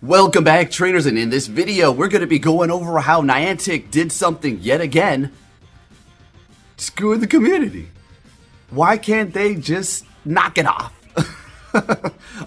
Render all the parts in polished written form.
Welcome back, trainers, and in this video we're going to be going over how Niantic did something yet again screwing the community. Why can't they just knock it off?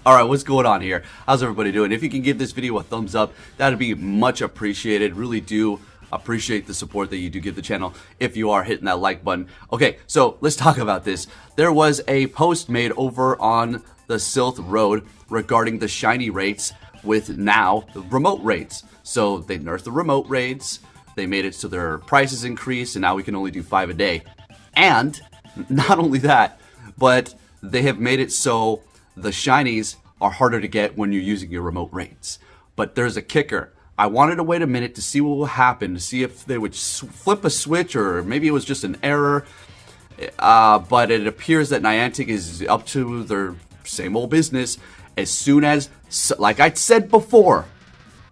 Alright, what's going on here? How's everybody doing? If you can give this video a thumbs up, that'd be much appreciated. Really do appreciate the support that you do give the channel if you are hitting that like button. Okay, so let's talk about this. There was a post made over on the Silph Road regarding the shiny rates with now the remote raids. So they nerfed the remote raids, they made it so their prices increased, and now we can only do 5 a day. And not only that, but they have made it so the shinies are harder to get when you're using your remote raids. But there's a kicker. I wanted to wait a minute to see what will happen, to see if they would flip a switch or maybe it was just an error. But it appears that Niantic is up to their same old business. As soon as, like I said before,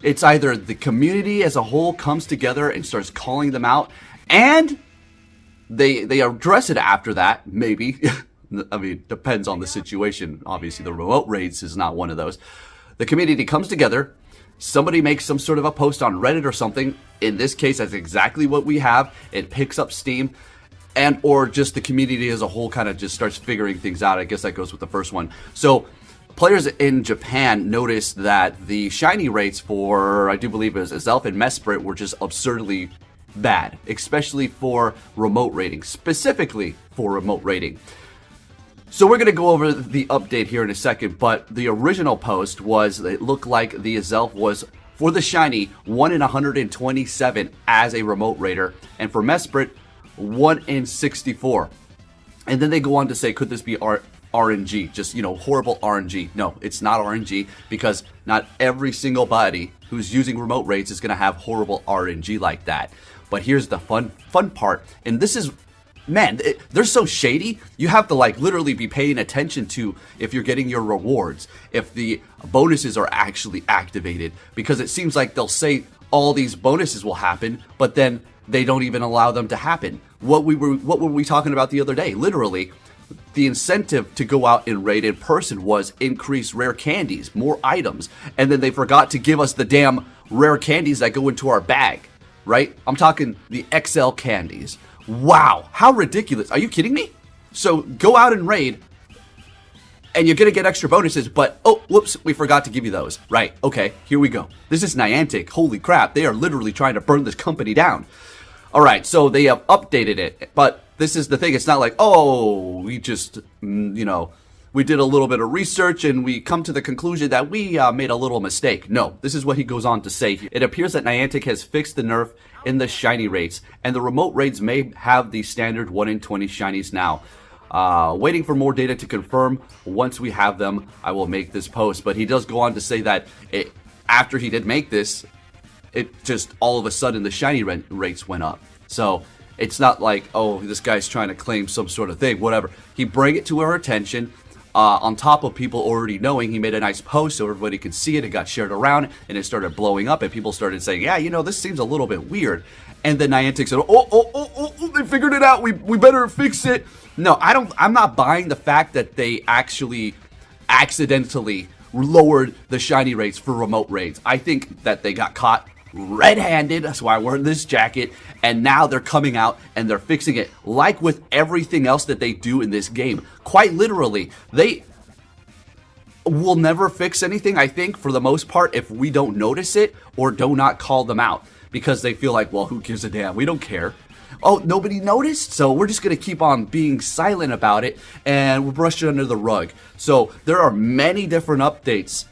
it's either the community as a whole comes together and starts calling them out, and they address it after that, maybe. I mean, depends on the situation. Obviously, the remote raids is not one of those. The community comes together, somebody makes some sort of a post on Reddit or something. In this case, that's exactly what we have. It picks up steam, and or just the community as a whole kind of just starts figuring things out. I guess that goes with the first one. So players in Japan noticed that the shiny rates for, I do believe it was Zelf and Mesprit, were just absurdly bad, especially for remote raiding, specifically for remote raiding. So we're going to go over the update here in a second, but the original post was, it looked like the Zelf was, for the shiny, 1 in 127 as a remote raider, and for Mesprit, 1 in 64. And then they go on to say, could this be RNG, just, you know, horrible RNG? No, it's not RNG, because not every single body who's using remote raids is going to have horrible RNG like that. But here's the fun part, and this is, man, they're so shady. You have to like literally be paying attention to if you're getting your rewards, if the bonuses are actually activated, because it seems like they'll say all these bonuses will happen, but then they don't even allow them to happen. What were we talking about the other day? Literally, the incentive to go out and raid in person was increased rare candies, more items, and then they forgot to give us the damn rare candies that go into our bag, right? I'm talking the XL candies. Wow, how ridiculous. Are you kidding me? So go out and raid, and you're gonna get extra bonuses, but oh, whoops, we forgot to give you those. Right, okay, here we go. This is Niantic. Holy crap, they are literally trying to burn this company down. Alright, so they have updated it, but this is the thing, it's not like, oh, we just, you know, we did a little bit of research and we come to the conclusion that we made a little mistake. No, this is what he goes on to say. It appears that Niantic has fixed the nerf in the shiny rates, and the remote raids may have the standard 1 in 20 shinies now. Waiting for more data to confirm. Once we have them, I will make this post. But he does go on to say that after he did make this, it just all of a sudden the shiny rates went up. So it's not like, oh, this guy's trying to claim some sort of thing, whatever. He bring it to our attention. On top of people already knowing, he made a nice post so everybody could see it. It got shared around and it started blowing up, and people started saying, yeah, you know, this seems a little bit weird. And then Niantic said, oh, they figured it out. We better fix it. No, I'm not buying the fact that they actually accidentally lowered the shiny rates for remote raids. I think that they got caught red-handed. That's why I'm wearing this jacket, and now they're coming out and they're fixing it, like with everything else that they do in this game. Quite literally, they will never fix anything, I think, for the most part, if we don't notice it or do not call them out, because they feel like, well, who gives a damn? We don't care. Oh, nobody noticed? So we're just going to keep on being silent about it, and we'll brush it under the rug. So there are many different updates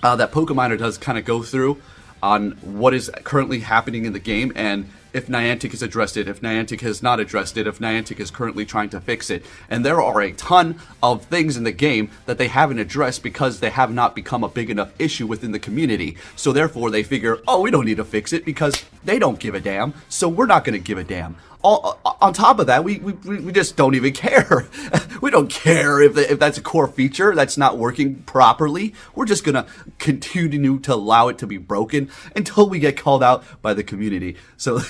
that Pokemon does kind of go through on what is currently happening in the game, and if Niantic has addressed it, if Niantic has not addressed it, if Niantic is currently trying to fix it. And there are a ton of things in the game that they haven't addressed because they have not become a big enough issue within the community. So therefore they figure, oh, we don't need to fix it because they don't give a damn, so we're not going to give a damn. On top of that, we just don't even care. We don't care if that's a core feature that's not working properly. We're just going to continue to allow it to be broken until we get called out by the community. So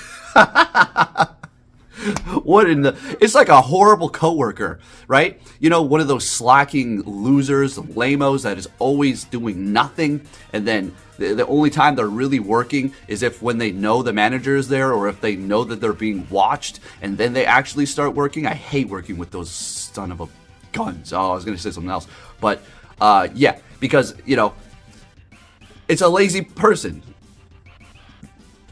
What in the? It's like a horrible coworker, right? You know, one of those slacking losers, lamos that is always doing nothing, and then the only time they're really working is if when they know the manager is there, or if they know that they're being watched, and then they actually start working. I hate working with those son of a guns. Oh, I was gonna say something else, but yeah, because you know, it's a lazy person.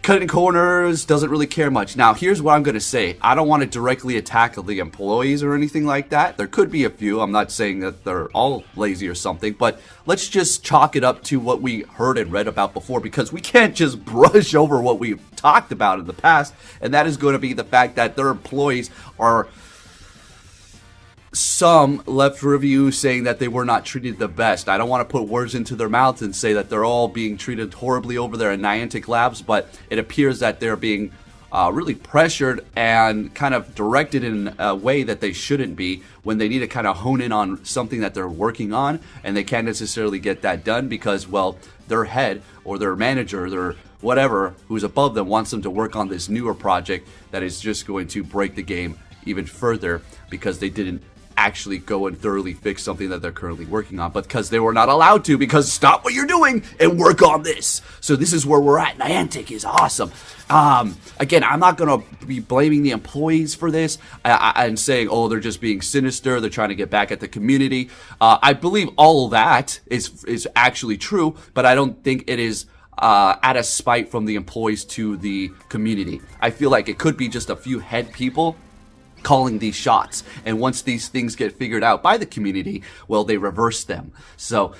Cutting corners, doesn't really care much. Now, here's what I'm going to say. I don't want to directly attack the employees or anything like that. There could be a few. I'm not saying that they're all lazy or something, but let's just chalk it up to what we heard and read about before, because we can't just brush over what we've talked about in the past, and that is going to be the fact that their employees are... Some left reviews saying that they were not treated the best. I don't want to put words into their mouth and say that they're all being treated horribly over there in Niantic Labs, but it appears that they're being really pressured and kind of directed in a way that they shouldn't be, when they need to kind of hone in on something that they're working on, and they can't necessarily get that done because, well, their head or their manager, their whatever, who's above them, wants them to work on this newer project that is just going to break the game even further, because they didn't actually go and thoroughly fix something that they're currently working on, but because they were not allowed to, because stop what you're doing and work on this. So this is where we're at. Niantic is awesome. Again, I'm not going to be blaming the employees for this and saying, oh, they're just being sinister, they're trying to get back at the community. I believe all of that is actually true, but I don't think it is out of spite from the employees to the community. I feel like it could be just a few head people calling these shots, and once these things get figured out by the community, well, they reverse them. So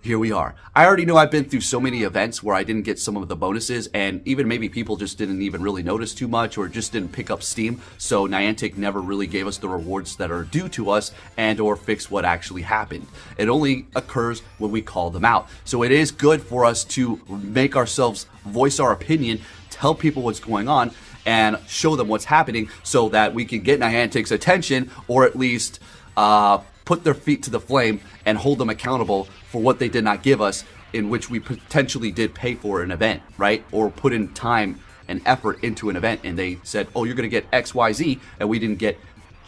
here we are. I already know I've been through so many events where I didn't get some of the bonuses, and even maybe people just didn't even really notice too much, or just didn't pick up steam, so Niantic never really gave us the rewards that are due to us and or fix what actually happened. It only occurs when we call them out. So it is good for us to make ourselves voice our opinion, tell people what's going on, and show them what's happening, so that we can get Niantic's attention, or at least put their feet to the flame and hold them accountable for what they did not give us, in which we potentially did pay for an event, right? Or put in time and effort into an event, and they said, oh, you're going to get XYZ, and we didn't get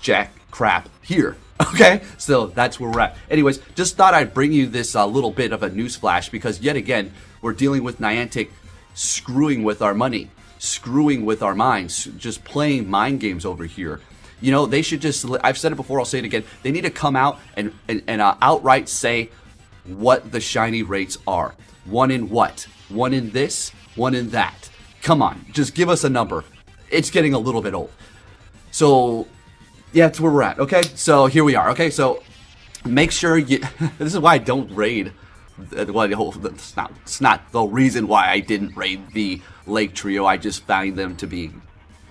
jack crap here. Okay, so that's where we're at. Anyways, just thought I'd bring you this little bit of a news flash, because yet again, we're dealing with Niantic screwing with our money, screwing with our minds, just playing mind games over here. You know, they should just, I've said it before, I'll say it again, they need to come out and outright say what the shiny rates are. One in what? One in this? One in that? Come on, just give us a number. It's getting a little bit old. So, yeah, that's where we're at, okay? So, here we are, okay? So, make sure you, this is why I don't raid. It's not the reason why I didn't raid the Lake Trio. I just found them to be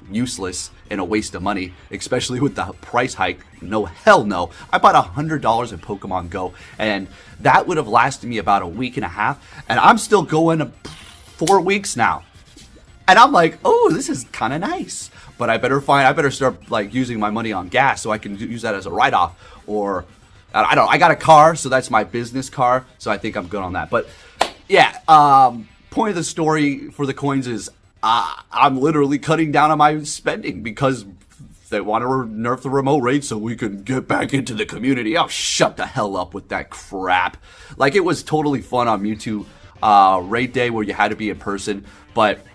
useless and a waste of money, especially with the price hike. No, hell no. I bought $100 in Pokemon Go, and that would have lasted me about a week and a half, and I'm still going 4 weeks now. And I'm like, oh, this is kind of nice. But I better start like using my money on gas so I can use that as a write-off, or I got a car, so that's my business car, so I think I'm good on that. But yeah, point of the story for the coins is I'm literally cutting down on my spending because they want to nerf the remote raid so we can get back into the community. Oh, shut the hell up with that crap. Like, it was totally fun on Mewtwo raid day where you had to be in person, but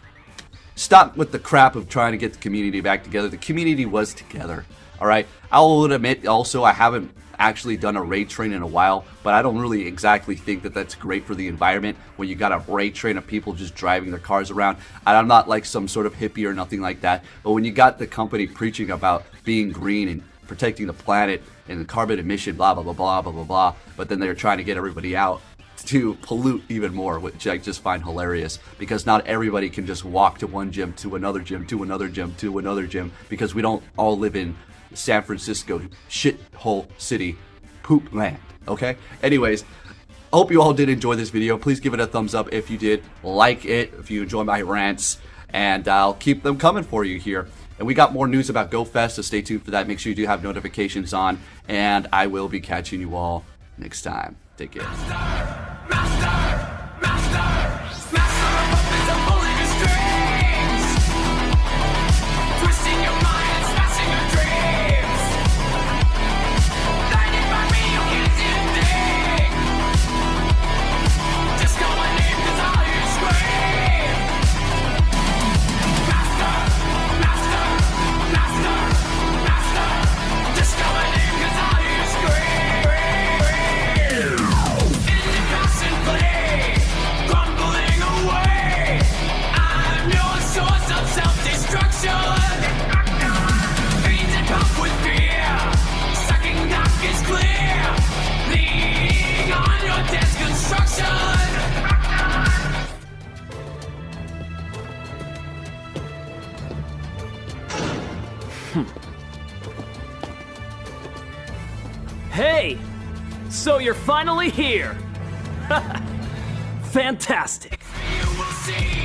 stop with the crap of trying to get the community back together. The community was together, all right? I'll admit also I haven't actually done a raid train in a while, but I don't really exactly think that that's great for the environment when you got a raid train of people just driving their cars around. And I'm not like some sort of hippie or nothing like that, but when you got the company preaching about being green and protecting the planet and the carbon emission, blah, blah, blah, blah, blah, blah, blah, but then they're trying to get everybody out to pollute even more, which I just find hilarious, because not everybody can just walk to one gym, to another gym, to another gym, to another gym, because we don't all live in San Francisco shithole city poop land, okay? Anyways, I hope you all did enjoy this video. Please give it a thumbs up if you did, like it if you enjoy my rants, and I'll keep them coming for you here. And we got more news about GoFest, so stay tuned for that. Make sure you do have notifications on, and I will be catching you all next time. Take care. Master of puppets, I'm pulling your strings, twisting your mind. So you're finally here! Fantastic! You will see.